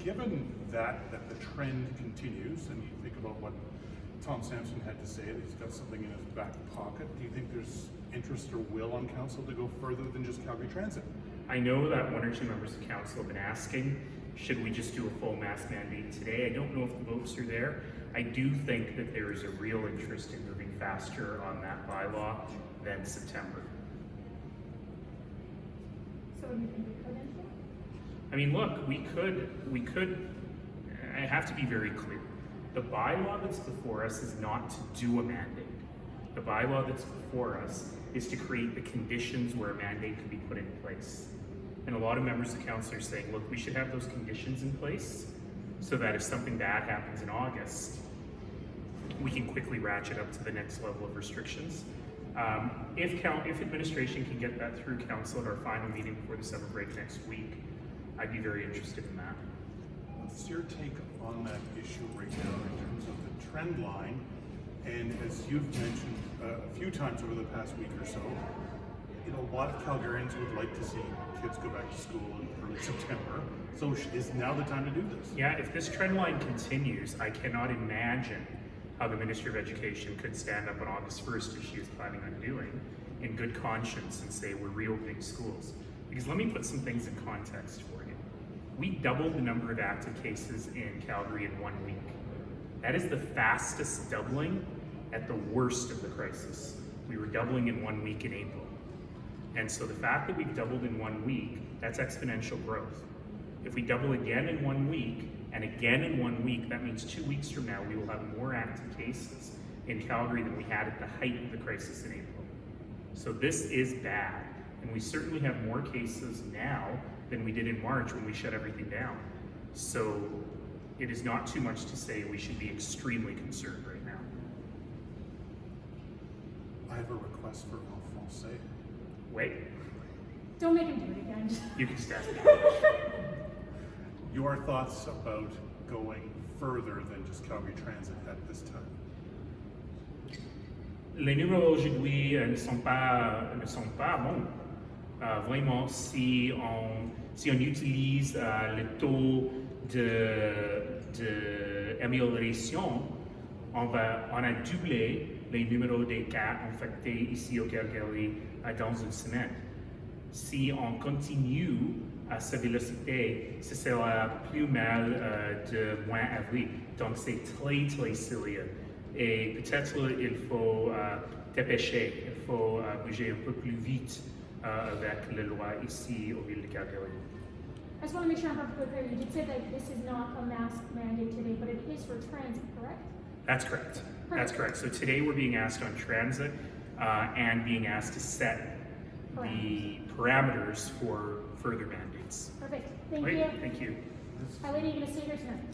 given that the trend continues, and you think about what Tom Sampson had to say, that he's got something in his back pocket, do you think there's interest or will on council to go further than just Calgary Transit? I know that one or two members of council have been asking, should we just do a full mask mandate today? I don't know if the votes are there. I do think that there is a real interest in moving faster on that bylaw than September. So you think we could enter? I mean, look, we could, I have to be very clear. The bylaw that's before us is not to do a mandate. The bylaw that's before us is to create the conditions where a mandate can be put in place. And a lot of members of council are saying, look, we should have those conditions in place so that if something bad happens in August, we can quickly ratchet up to the next level of restrictions. If administration can get that through council at our final meeting before the summer break next week, I'd be very interested in that. What's your take on that issue right now in terms of the trend line? And as you've mentioned a few times over the past week or so, you know, a lot of Calgarians would like to see kids go back to school in early September. So is now the time to do this? Yeah, if this trend line continues, I cannot imagine how the Ministry of Education could stand up on August 1st, as she is planning on doing, in good conscience and say we're reopening schools. Because let me put some things in context for you. We doubled the number of active cases in Calgary in 1 week. That is the fastest doubling at the worst of the crisis. We were doubling in 1 week in April. And so the fact that we've doubled in 1 week, that's exponential growth. If we double again in 1 week, and again in 1 week, that means 2 weeks from now, we will have more active cases in Calgary than we had at the height of the crisis in April. So this is bad. And we certainly have more cases now than we did in March when we shut everything down. So it is not too much to say we should be extremely concerned right now. I have a request for Alphonse. Wait, Don't make him do it again. you can step. Your thoughts about going further than just Calgary Transit at this time? Les numéros aujourd'hui ne sont pas bons. Vraiment, si on utilise le taux d'amélioration, on a doublé les numéros des cas infectés ici au Calgary dans une semaine. Si on continue à cette vélocité, ce sera plus mal de mois avril. Donc c'est très très sérieux. Et peut-être il faut dépêcher, il faut bouger un peu plus vite avec la loi ici au ville de Calgary. I just want to make sure I'm perfectly clear. You did say that this is not a mask mandate today, but it is for transit, correct? That's correct. That's correct. So today we're being asked on transit and being asked to set the parameters for further mandates. Perfect. Thank Right? you. Thank you. Hi, lady, you going to stay here tonight?